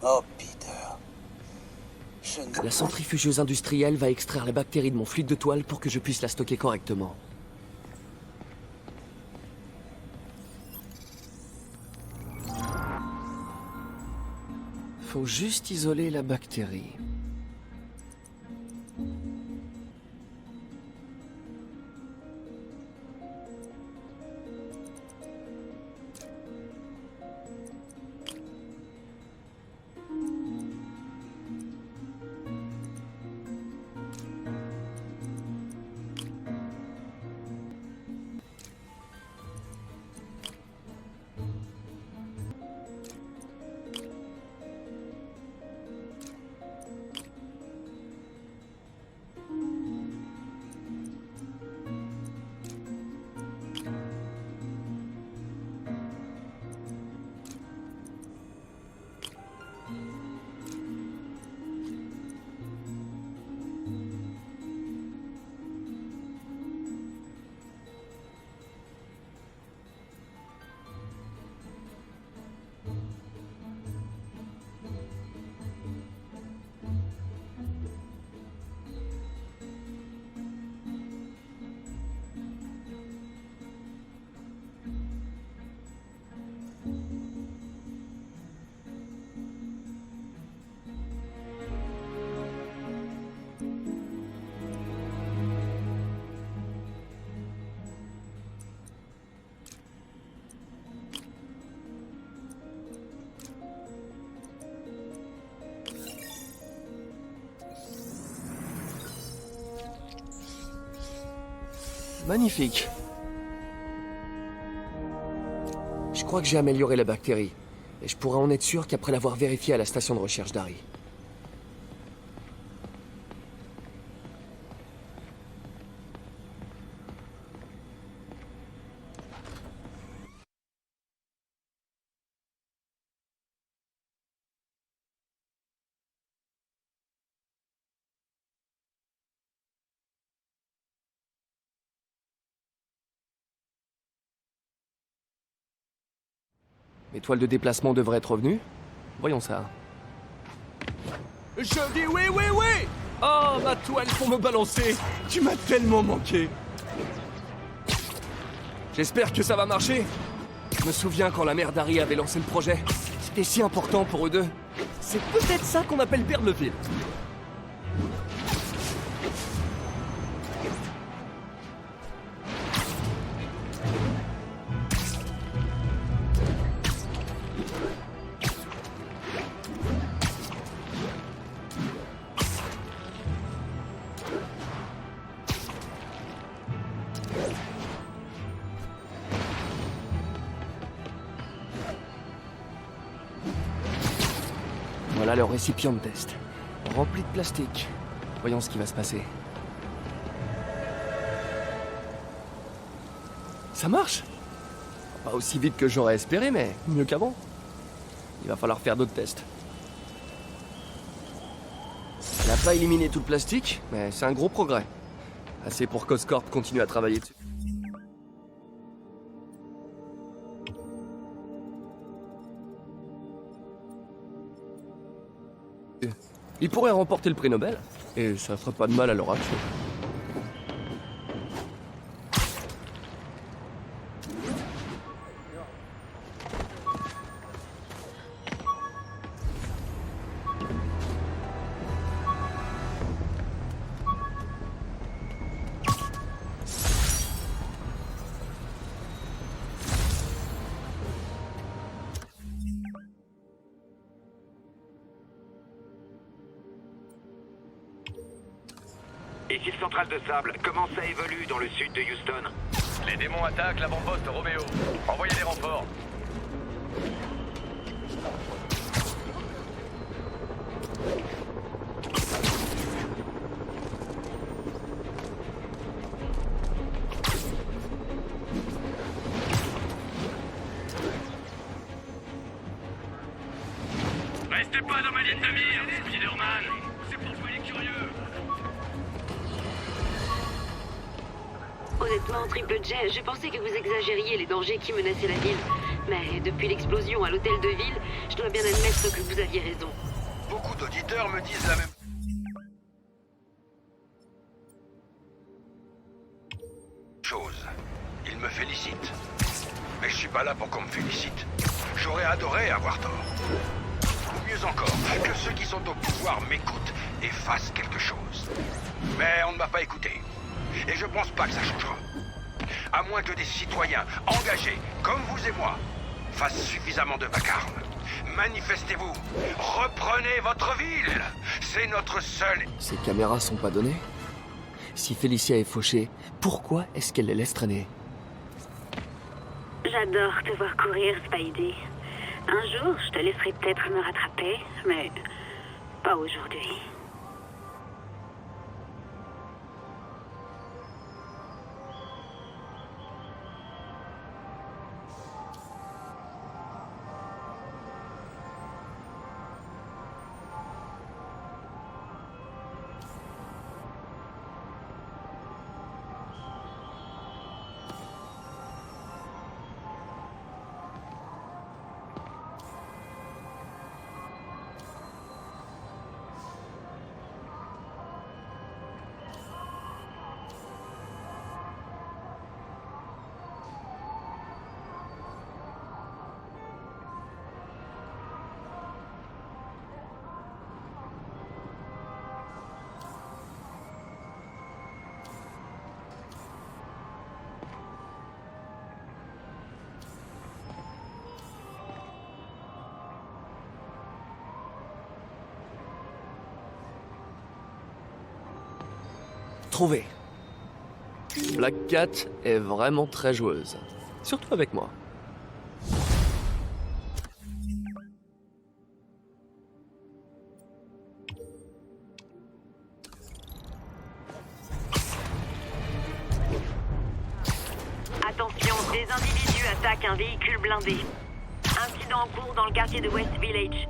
Oh, Peter. La centrifugeuse industrielle va extraire la bactérie de mon fluide de toile pour que je puisse la stocker correctement. Faut juste isoler la bactérie. Magnifique. Je crois que j'ai amélioré la bactérie. Et je pourrais en être sûr qu'après l'avoir vérifiée à la station de recherche d'Harry. Mes toiles de déplacement devraient être revenues. Voyons ça. Je dis oui, oui, oui! Oh, ma toile pour me balancer! Tu m'as tellement manqué! J'espère que ça va marcher. Je me souviens quand la mère d'Harry avait lancé le projet. C'était si important pour eux deux. C'est peut-être ça qu'on appelle perdre le fil. Voilà le récipient de test. Rempli de plastique. Voyons ce qui va se passer. Ça marche! Pas aussi vite que j'aurais espéré, mais mieux qu'avant. Il va falloir faire d'autres tests. Elle n'a pas éliminé tout le plastique, mais c'est un gros progrès. Assez pour qu'Oscorp continue à travailler dessus. Il pourrait remporter le prix Nobel, et ça ferait pas de mal à leur action. Ici centrale de sable, comment ça évolue dans le sud de Houston? Les démons attaquent l'avant-poste Roméo. Envoyez des renforts. Restez pas dans ma ligne de mire, Spider-Man! C'est pour jouer les curieux! Honnêtement, Triple J, je pensais que vous exagériez les dangers qui menaçaient la ville. Mais depuis l'explosion à l'hôtel de ville, je dois bien admettre que vous aviez raison. Beaucoup d'auditeurs me disent la même chose. Ils me félicitent. Mais je suis pas là pour qu'on me félicite. J'aurais adoré avoir tort. Ou mieux encore, que ceux qui sont au pouvoir m'écoutent et fassent quelque chose. Mais on ne m'a pas écouté. Et je pense pas que ça changera. À moins que des citoyens engagés, comme vous et moi, fassent suffisamment de vacarme. Manifestez-vous. Reprenez votre ville. C'est notre seul... Ces caméras sont pas données? Si Félicia est fauchée, pourquoi est-ce qu'elle les laisse traîner? J'adore te voir courir, Spidey. Un jour, je te laisserai peut-être me rattraper, mais pas aujourd'hui. Trouvé. Black Cat est vraiment très joueuse. Surtout avec moi. Attention, des individus attaquent un véhicule blindé. Incident en cours dans le quartier de West Village.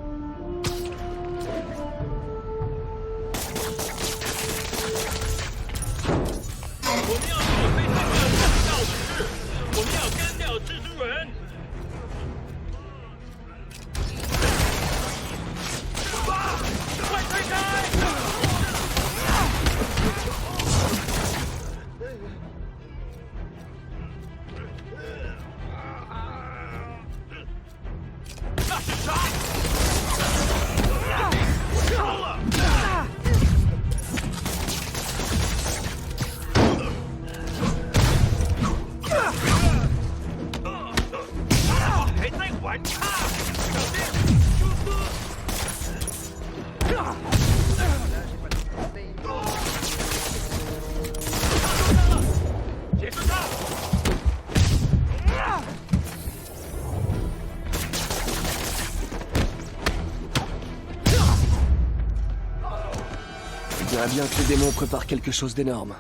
Je dirais bien que les démons préparent quelque chose d'énorme.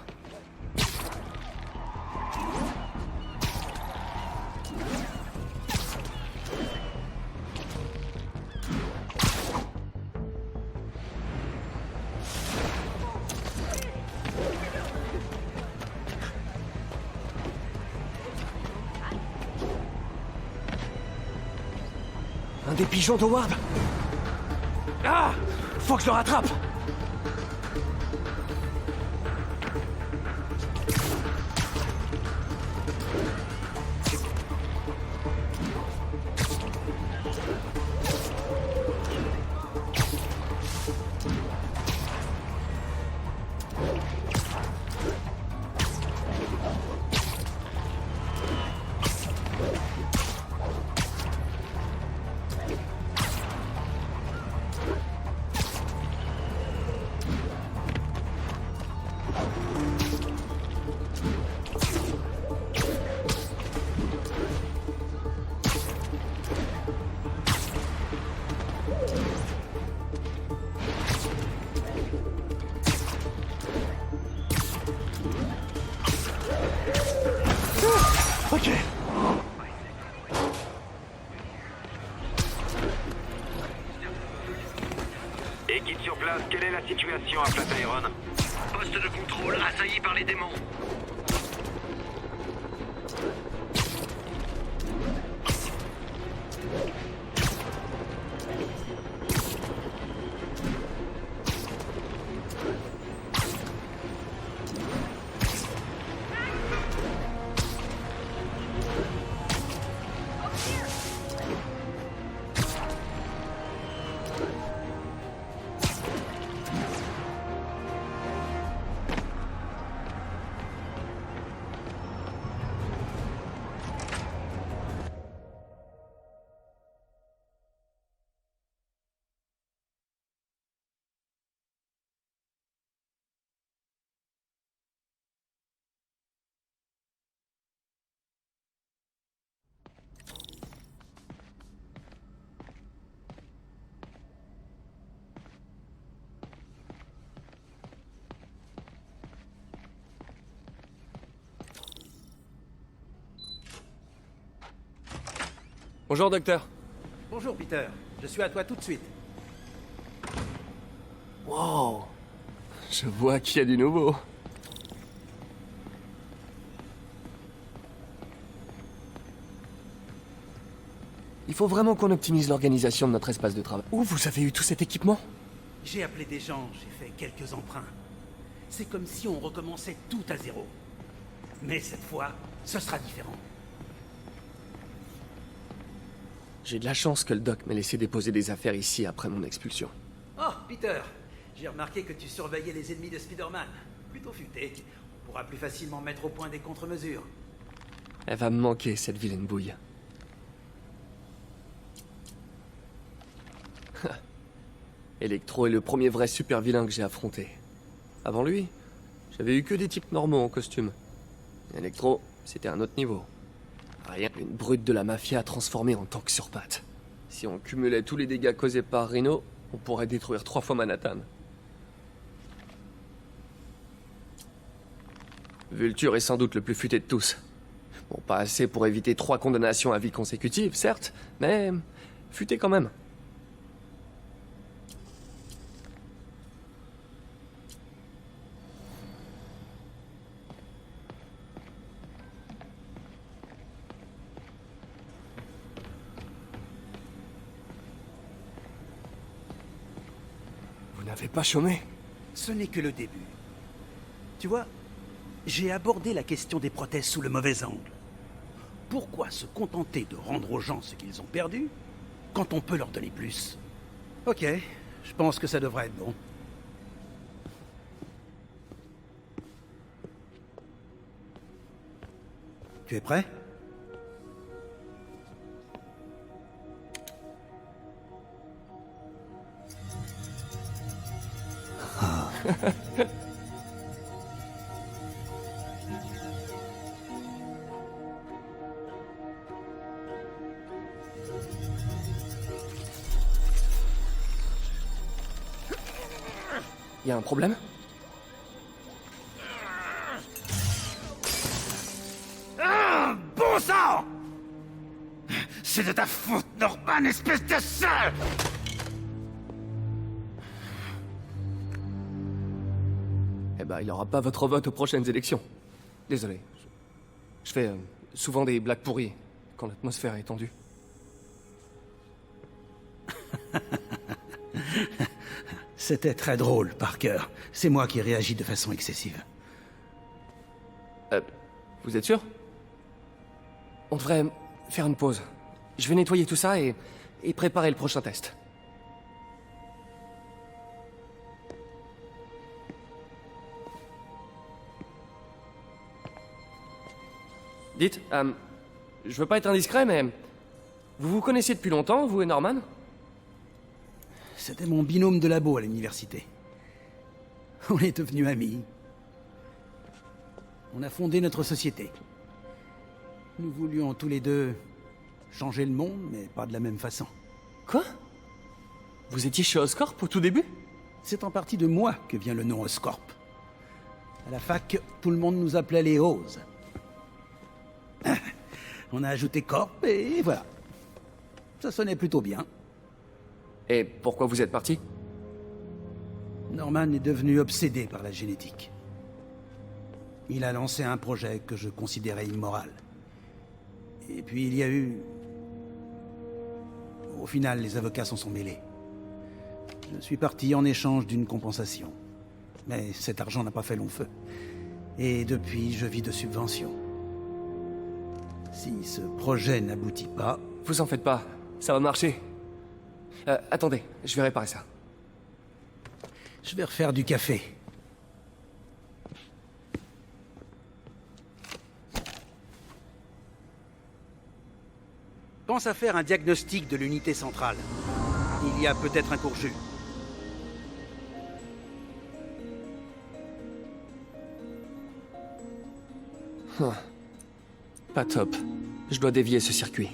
Un des pigeons d'Howard. Ah! Faut que je le rattrape! Ok. Équipe sur place, quelle est la situation à Flatiron? Poste de contrôle assailli par les démons. Bonjour, docteur. Bonjour Peter, je suis à toi tout de suite. Wow. Je vois qu'il y a du nouveau. Il faut vraiment qu'on optimise l'organisation de notre espace de travail. Où vous avez eu tout cet équipement? J'ai appelé des gens, j'ai fait quelques emprunts. C'est comme si on recommençait tout à zéro. Mais cette fois, ce sera différent. J'ai de la chance que le doc m'ait laissé déposer des affaires ici après mon expulsion. Oh, Peter, j'ai remarqué que tu surveillais les ennemis de Spider-Man. Plutôt futé. On pourra plus facilement mettre au point des contre-mesures. Elle va me manquer, cette vilaine bouille. Electro est le premier vrai super vilain que j'ai affronté. Avant lui, j'avais eu que des types normaux en costume. Electro, c'était un autre niveau. Rien, une brute de la mafia transformée en tank sur pattes. Si on cumulait tous les dégâts causés par Rhino, on pourrait détruire 3 fois Manhattan. Vulture est sans doute le plus futé de tous. Bon, pas assez pour éviter 3 condamnations à vie consécutives, certes, mais futé quand même. Vous n'avez pas chômé? Ce n'est que le début. Tu vois, j'ai abordé la question des prothèses sous le mauvais angle. Pourquoi se contenter de rendre aux gens ce qu'ils ont perdu quand on peut leur donner plus? Ok, je pense que ça devrait être bon. Tu es prêt? Y a un problème? Bon sang! C'est de ta faute, Norman, espèce de sale! Eh ben, il aura pas votre vote aux prochaines élections. Désolé. Je fais souvent des blagues pourries quand l'atmosphère est tendue. C'était très drôle, Parker. C'est moi qui réagis de façon excessive. Vous êtes sûr? On devrait faire une pause. Je vais nettoyer tout ça et préparer le prochain test. Dites, je veux pas être indiscret, mais vous vous connaissiez depuis longtemps, vous et Norman? C'était mon binôme de labo à l'université. On est devenus amis. On a fondé notre société. Nous voulions tous les deux changer le monde, mais pas de la même façon. Quoi? Vous étiez chez Oscorp au tout début? C'est en partie de moi que vient le nom Oscorp. À la fac, tout le monde nous appelait les Oz. On a ajouté Corp et voilà. Ça sonnait plutôt bien. Et pourquoi vous êtes parti? Norman est devenu obsédé par la génétique. Il a lancé un projet que je considérais immoral. Et puis il y a eu... Au final, les avocats s'en sont mêlés. Je suis parti en échange d'une compensation. Mais cet argent n'a pas fait long feu. Et depuis, je vis de subventions. Si ce projet n'aboutit pas... Vous en faites pas, ça va marcher. Attendez, je vais réparer ça. Je vais refaire du café. Pense à faire un diagnostic de l'unité centrale. Il y a peut-être un court-jus. Pas top. Je dois dévier ce circuit.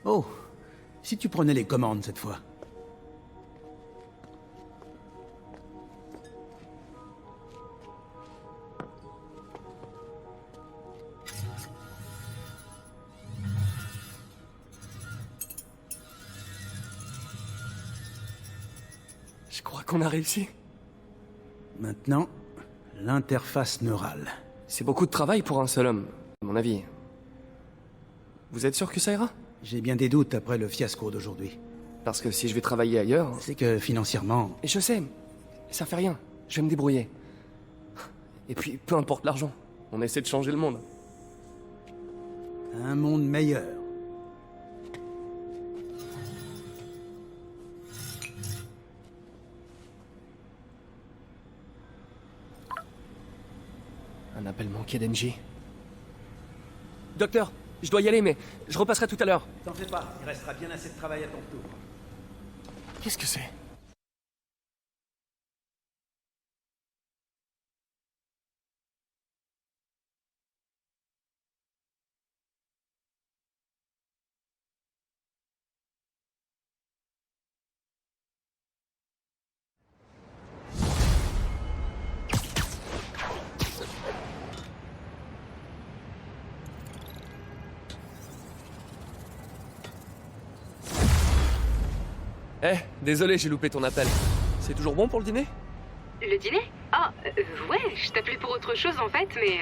Oh, si tu prenais les commandes cette fois. Je crois qu'on a réussi. Maintenant, l'interface neurale. C'est beaucoup de travail pour un seul homme, à mon avis. Vous êtes sûr que ça ira? J'ai bien des doutes après le fiasco d'aujourd'hui. Parce que si je vais travailler ailleurs... C'est que financièrement, Et je sais, ça fait rien. Je vais me débrouiller. Et puis, peu importe l'argent, on essaie de changer le monde. un monde meilleur. Un appel manqué d'Engie. Docteur, je dois y aller, mais je repasserai tout à l'heure. T'en fais pas, il restera bien assez de travail à ton tour. Qu'est-ce que c'est? Eh, désolé, j'ai loupé ton appel. C'est toujours bon pour le dîner? Le dîner? Ah, ouais, je t'appelais pour autre chose en fait, mais...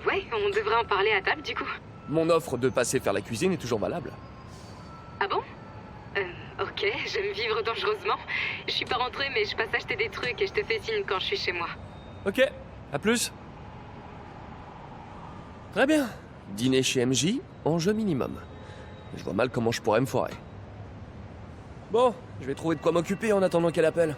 ouais, on devrait en parler à table du coup. Mon offre de passer faire la cuisine est toujours valable. Ah bon? Ok, j'aime vivre dangereusement. Je suis pas rentrée, mais je passe acheter des trucs et je te fais signe quand je suis chez moi. Ok, à plus. Très bien. Dîner chez MJ, enjeu minimum. Je vois mal comment je pourrais me foirer. Bon, je vais trouver de quoi m'occuper en attendant qu'elle appelle.